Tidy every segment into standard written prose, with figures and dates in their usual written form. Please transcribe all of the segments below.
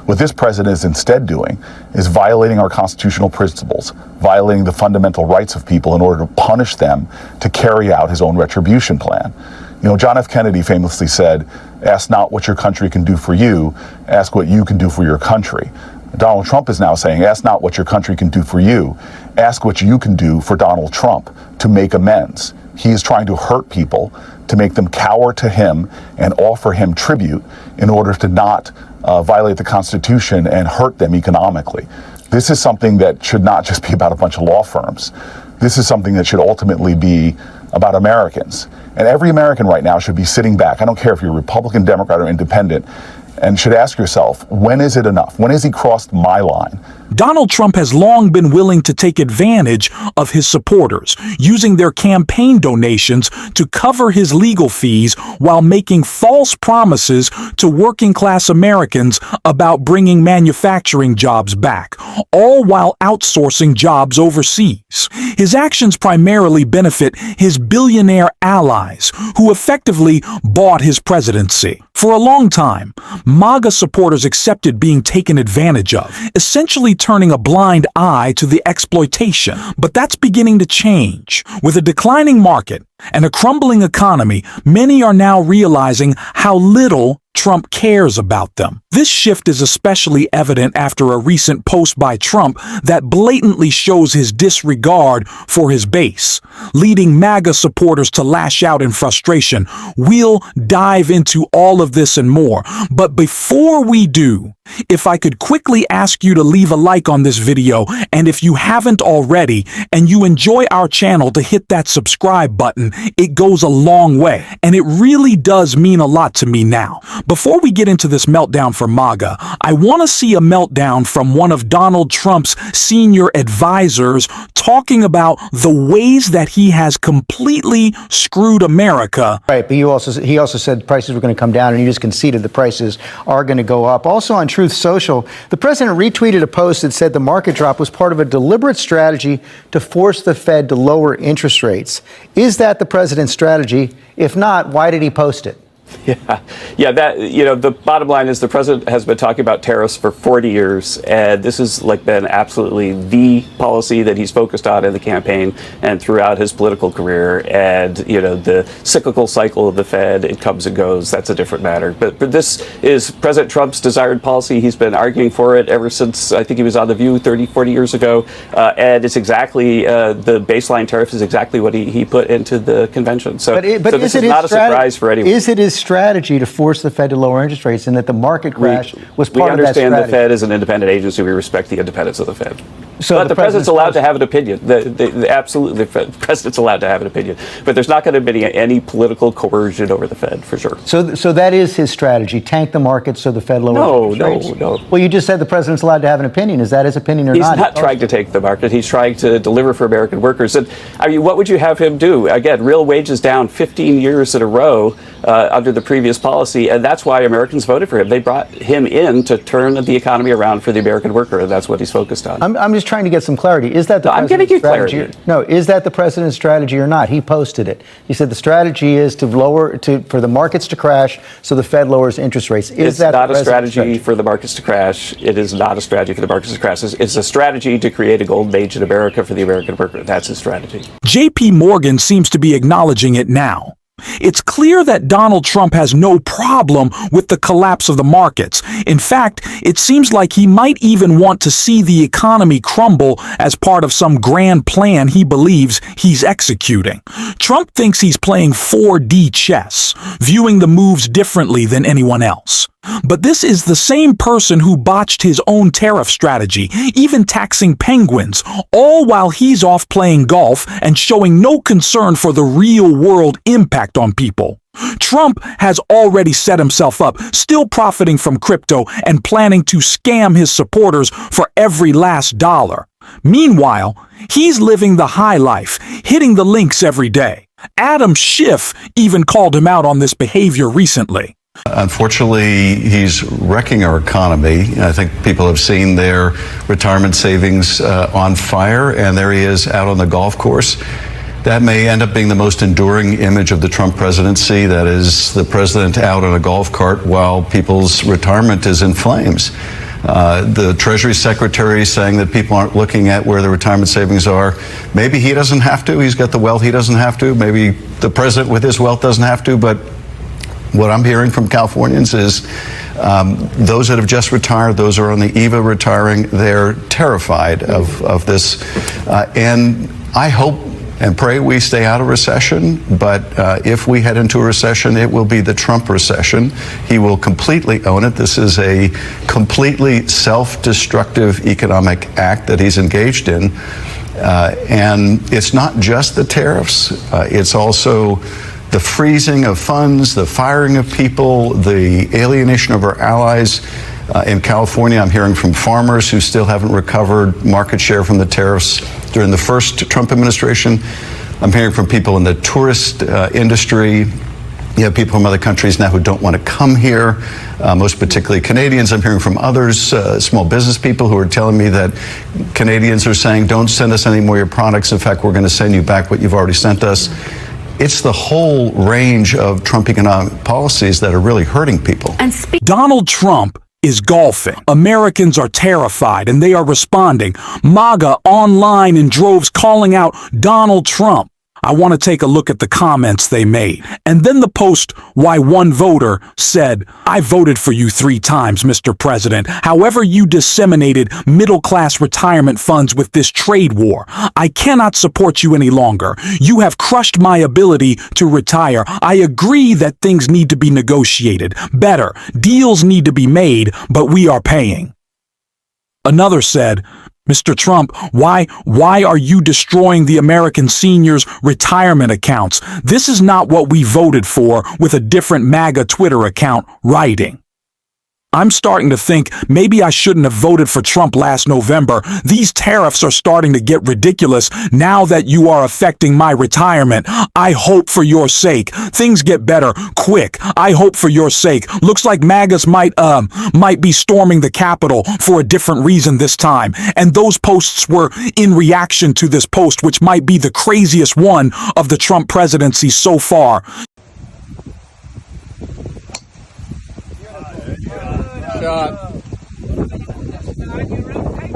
What this president is instead doing is violating our constitutional principles, violating the fundamental rights of people in order to punish them to carry out his own retribution plan. You know, John F. Kennedy famously said, "Ask not what your country can do for you, ask what you can do for your country." Donald Trump is now saying, ask not what your country can do for you, ask what you can do for Donald Trump to make amends. He is trying to hurt people, to make them cower to him and offer him tribute in order to not violate the Constitution and hurt them economically. This is something that should not just be about a bunch of law firms. This is something that should ultimately be about Americans. And every American right now should be sitting back. I don't care if you're Republican, Democrat, or Independent, and should ask yourself, when is it enough? When has he crossed my line? Donald Trump has long been willing to take advantage of his supporters, using their campaign donations to cover his legal fees while making false promises to working-class Americans about bringing manufacturing jobs back, all while outsourcing jobs overseas. His actions primarily benefit his billionaire allies, who effectively bought his presidency. For a long time, MAGA supporters accepted being taken advantage of, essentially turning a blind eye to the exploitation. But that's beginning to change. With a declining market and a crumbling economy, many are now realizing how little Trump cares about them. This shift is especially evident after a recent post by Trump that blatantly shows his disregard for his base, leading MAGA supporters to lash out in frustration. We'll dive into all of this and more. But before we do, if I could quickly ask you to leave a like on this video, and if you haven't already and you enjoy our channel, to hit that subscribe button. It goes a long way, and it really does mean a lot to me now. Before we get into this meltdown for MAGA, I want to see a meltdown from one of Donald Trump's senior advisors talking about the ways that he has completely screwed America. Right, but he also said prices were going to come down, and you just conceded the prices are going to go up. Also on Truth Social, the president retweeted a post that said the market drop was part of a deliberate strategy to force the Fed to lower interest rates. Is that the president's strategy? If not, why did he post it? Yeah, that, you know, the bottom line is the president has been talking about tariffs for 40 years, and this has been absolutely the policy that he's focused on in the campaign and throughout his political career. And, you know, the cyclical cycle of the Fed, it comes and goes, that's a different matter. But this is President Trump's desired policy. He's been arguing for it ever since, I think he was on The View 30, 40 years ago. And it's exactly, the baseline tariff is exactly what he put into the convention. So, so this is not a surprise for anyone. Is it his strategy to force the Fed to lower interest rates, and that the market crash was part of that strategy? We understand the Fed is an independent agency. We respect the independence of the Fed. So but the president's allowed to have an opinion. Absolutely, the president's allowed to have an opinion. But there's not going to be any political coercion over the Fed, for sure. So that is his strategy: tank the market so the Fed lowers interest rates. No. Well, you just said the president's allowed to have an opinion. Is that his opinion or not? He's not trying to take the market. He's trying to deliver for American workers. And I mean, what would you have him do? Again, real wages down 15 years in a row under the previous policy, and that's why Americans voted for him. They brought him in to turn the economy around for the American worker, and that's what he's focused on. I'm just trying to get some clarity. Is that the president's strategy? Clarity. No, is that the president's strategy or not? He posted it. He said the strategy is to for the markets to crash so the Fed lowers interest rates. Is that not a strategy for the markets to crash? It is not a strategy for the markets to crash. It's a strategy to create a golden age in America for the American worker. That's his strategy. JP Morgan seems to be acknowledging it now. It's clear that Donald Trump has no problem with the collapse of the markets. In fact, it seems like he might even want to see the economy crumble as part of some grand plan he believes he's executing. Trump thinks he's playing 4D chess, viewing the moves differently than anyone else. But this is the same person who botched his own tariff strategy, even taxing penguins, all while he's off playing golf and showing no concern for the real-world impact on people. Trump has already set himself up, still profiting from crypto and planning to scam his supporters for every last dollar. Meanwhile, he's living the high life, hitting the links every day. Adam Schiff even called him out on this behavior recently. Unfortunately, he's wrecking our economy. I think people have seen their retirement savings on fire, and there he is out on the golf course. That may end up being the most enduring image of the Trump presidency. That is the president out on a golf cart while people's retirement is in flames. The Treasury Secretary saying that people aren't looking at where the retirement savings are. Maybe he doesn't have to. He's got the wealth. He doesn't have to. Maybe the president with his wealth doesn't have to. But what I'm hearing from Californians is those that have just retired, those who are on the eve of retiring, they're terrified of this. And I hope and pray we stay out of recession, but if we head into a recession, it will be the Trump recession. He will completely own it. This is a completely self-destructive economic act that he's engaged in. And it's not just the tariffs, it's also the freezing of funds, the firing of people, the alienation of our allies. In California, I'm hearing from farmers who still haven't recovered market share from the tariffs during the first Trump administration. I'm hearing from people in the tourist industry. You have people from other countries now who don't want to come here, most particularly Canadians. I'm hearing from others, small business people, who are telling me that Canadians are saying, don't send us any more of your products. In fact, we're going to send you back what you've already sent us. It's the whole range of Trump economic policies that are really hurting people. Donald Trump is golfing. Americans are terrified and they are responding. MAGA online in droves calling out Donald Trump. I want to take a look at the comments they made. And then the post, why one voter said, I voted for you 3 times, Mr. President. However, you disseminated middle-class retirement funds with this trade war. I cannot support you any longer. You have crushed my ability to retire. I agree that things need to be negotiated. Better. Deals need to be made, but we are paying. Another said, Mr. Trump, why are you destroying the American seniors' retirement accounts? This is not what we voted for, with a different MAGA Twitter account writing. I'm starting to think maybe I shouldn't have voted for Trump last November. These tariffs are starting to get ridiculous now that you are affecting my retirement. I hope for your sake things get better quick. I hope for your sake. Looks like MAGAs might be storming the Capitol for a different reason this time. And those posts were in reaction to this post, which might be the craziest one of the Trump presidency so far.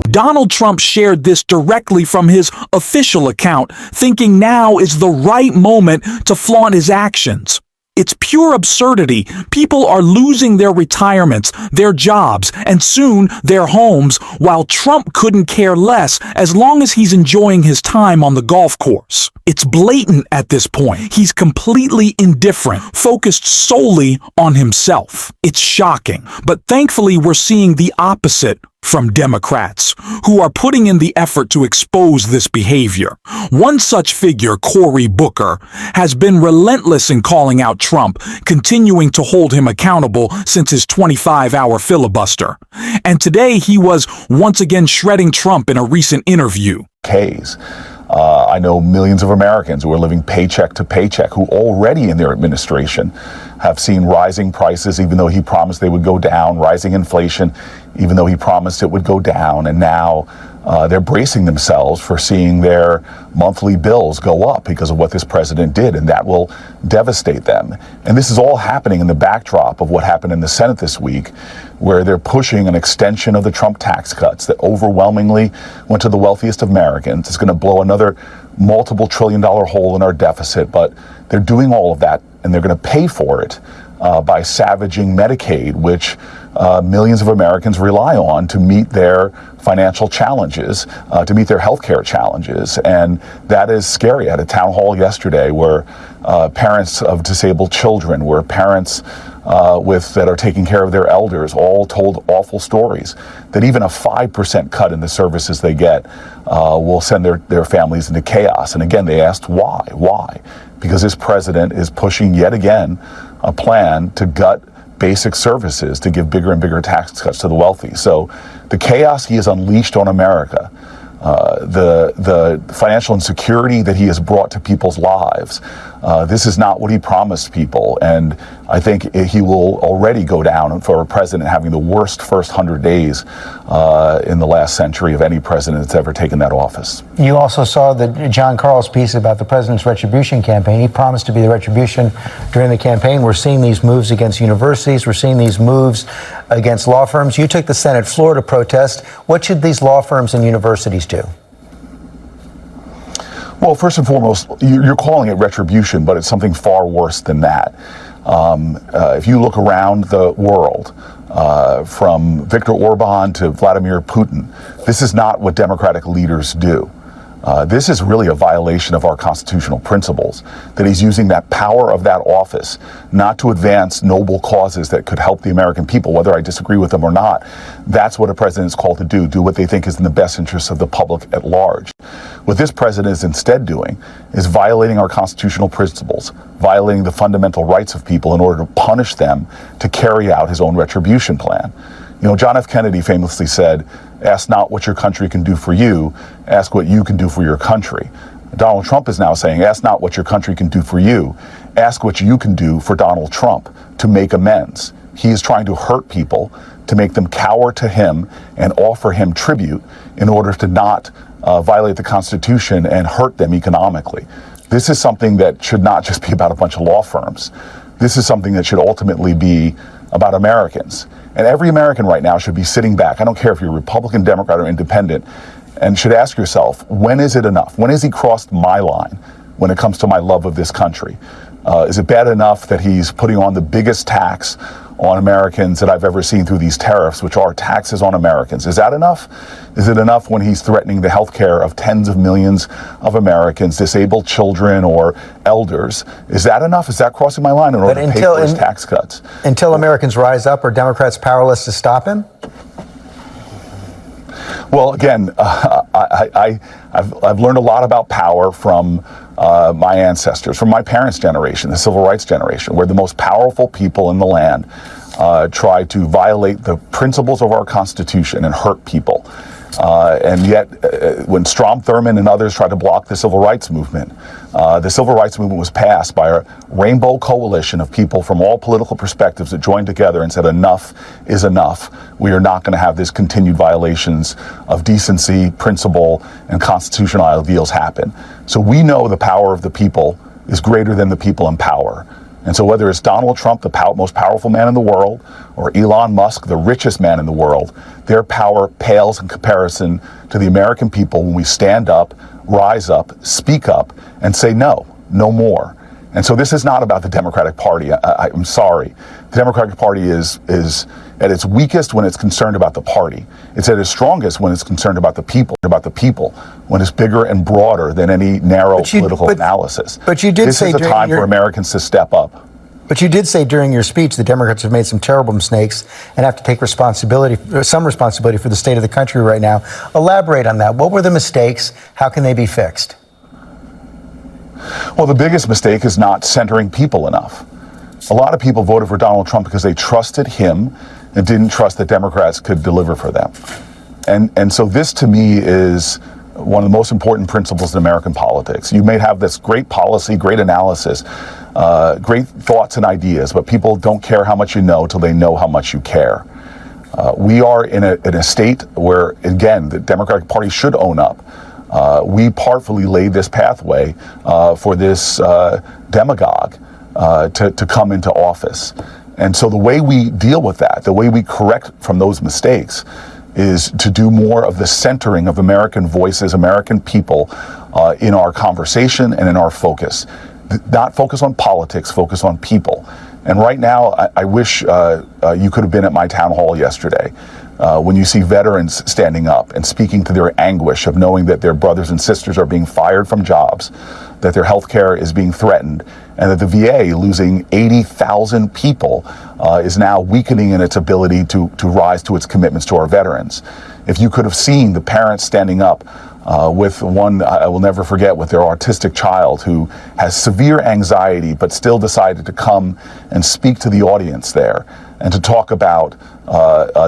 Donald Trump shared this directly from his official account, thinking now is the right moment to flaunt his actions. It's pure absurdity. People are losing their retirements, their jobs, and soon their homes, while Trump couldn't care less as long as he's enjoying his time on the golf course. It's blatant at this point. He's completely indifferent, focused solely on himself. It's shocking, but thankfully we're seeing the opposite from Democrats, who are putting in the effort to expose this behavior. One such figure, Cory Booker, has been relentless in calling out Trump, continuing to hold him accountable since his 25-hour filibuster. And today he was once again shredding Trump in a recent interview. I know millions of Americans who are living paycheck to paycheck, who already in their administration have seen rising prices, even though he promised they would go down, rising inflation, even though he promised it would go down. And now they're bracing themselves for seeing their monthly bills go up because of what this president did, and that will devastate them. And this is all happening in the backdrop of what happened in the Senate this week, where they're pushing an extension of the Trump tax cuts that overwhelmingly went to the wealthiest of Americans. It's going to blow another multiple trillion-dollar hole in our deficit, but they're doing all of that, and they're going to pay for it by savaging Medicaid, which millions of Americans rely on to meet their financial challenges, to meet their healthcare challenges. And that is scary. I had a town hall yesterday where parents of disabled children, where parents that are taking care of their elders, all told awful stories that even a 5% cut in the services they get will send their families into chaos. And again, they asked why? Why? Because this president is pushing yet again a plan to gut basic services, to give bigger and bigger tax cuts to the wealthy. So the chaos he has unleashed on America, the financial insecurity that he has brought to people's lives, This is not what he promised people, and I think he will already go down for a president having the worst first 100 days in the last century of any president that's ever taken that office. You also saw the John Carl's piece about the president's Retribution campaign. He promised to be the Retribution during the campaign. We're seeing these moves against universities. We're seeing these moves against law firms. You took the Senate floor to protest. What should these law firms and universities do? Well, first and foremost, you're calling it retribution, but it's something far worse than that. If you look around the world, from Viktor Orban to Vladimir Putin, this is not what democratic leaders do. This is really a violation of our constitutional principles, that he's using that power of that office not to advance noble causes that could help the American people, whether I disagree with them or not. That's what a president is called to do what they think is in the best interest of the public at large. What this president is instead doing is violating our constitutional principles, violating the fundamental rights of people in order to punish them to carry out his own retribution plan. You know, John F. Kennedy famously said, "Ask not what your country can do for you, ask what you can do for your country." Donald Trump is now saying, ask not what your country can do for you, ask what you can do for Donald Trump to make amends. He is trying to hurt people, to make them cower to him and offer him tribute in order to not violate the Constitution and hurt them economically. This is something that should not just be about a bunch of law firms. This is something that should ultimately be about Americans. And every American right now should be sitting back. I don't care if you're Republican, Democrat, or Independent, and should ask yourself, when is it enough? When has he crossed my line when it comes to my love of this country? Is it bad enough that he's putting on the biggest tax on Americans that I've ever seen through these tariffs, which are taxes on Americans? Is that enough? Is it enough when he's threatening the health care of tens of millions of Americans, disabled children or elders? Is that enough? Is that crossing my line in order to pay for his tax cuts? Until Americans rise up, are Democrats powerless to stop him? Well, again, I've learned a lot about power from my ancestors, from my parents' generation, the civil rights generation, where the most powerful people in the land try to violate the principles of our Constitution and hurt people. And yet, when Strom Thurmond and others tried to block the civil rights movement was passed by a rainbow coalition of people from all political perspectives that joined together and said, enough is enough. We are not going to have this continued violations of decency, principle, and constitutional ideals happen. So we know the power of the people is greater than the people in power. And so whether it's Donald Trump, the most powerful man in the world, or Elon Musk, the richest man in the world, their power pales in comparison to the American people when we stand up, rise up, speak up, and say no more. And so this is not about the Democratic Party. I'm sorry. The Democratic Party is at its weakest when it's concerned about the party. It's at its strongest when it's concerned about the people, when it's bigger and broader than any narrow political analysis. But you did say this is a time for Americans to step up. But you did say during your speech the Democrats have made some terrible mistakes and have to take some responsibility for the state of the country right now. Elaborate on that. What were the mistakes? How can they be fixed? Well, the biggest mistake is not centering people enough. A lot of people voted for Donald Trump because they trusted him and didn't trust that Democrats could deliver for them. And so this, to me, is one of the most important principles in American politics. You may have this great policy, great analysis, great thoughts and ideas, but people don't care how much you know till they know how much you care. We are in a state where, again, the Democratic Party should own up. We partfully laid this pathway for this demagogue to come into office. And so the way we deal with that, the way we correct from those mistakes, is to do more of the centering of American voices, American people in our conversation and in our focus. Not focus on politics, focus on people. And right now, I wish you could have been at my town hall yesterday when you see veterans standing up and speaking to their anguish of knowing that their brothers and sisters are being fired from jobs, that their health care is being threatened, and that the VA losing 80,000 people is now weakening in its ability to rise to its commitments to our veterans. If you could have seen the parents standing up with one, I will never forget, with their autistic child who has severe anxiety but still decided to come and speak to the audience there and to talk about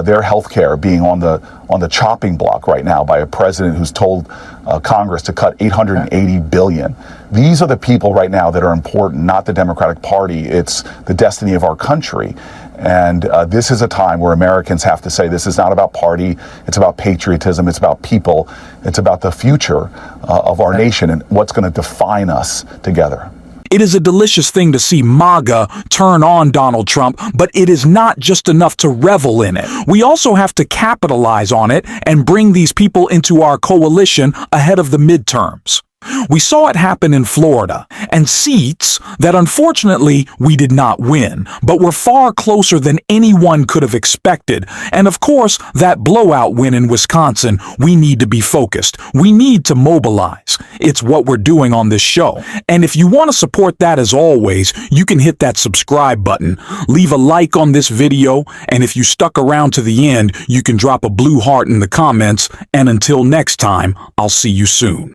their health care being on the chopping block right now by a president who's told Congress to cut $880 billion. These are the people right now that are important, not the Democratic Party. It's the destiny of our country. And this is a time where Americans have to say this is not about party, it's about patriotism, it's about people, it's about the future of our nation and what's going to define us together. It is a delicious thing to see MAGA turn on Donald Trump, but it is not just enough to revel in it. We also have to capitalize on it and bring these people into our coalition ahead of the midterms. We saw it happen in Florida, and seats that unfortunately we did not win, but were far closer than anyone could have expected. And of course, that blowout win in Wisconsin, we need to be focused. We need to mobilize. It's what we're doing on this show. And if you want to support that, as always, you can hit that subscribe button, leave a like on this video, and if you stuck around to the end, you can drop a blue heart in the comments. And until next time, I'll see you soon.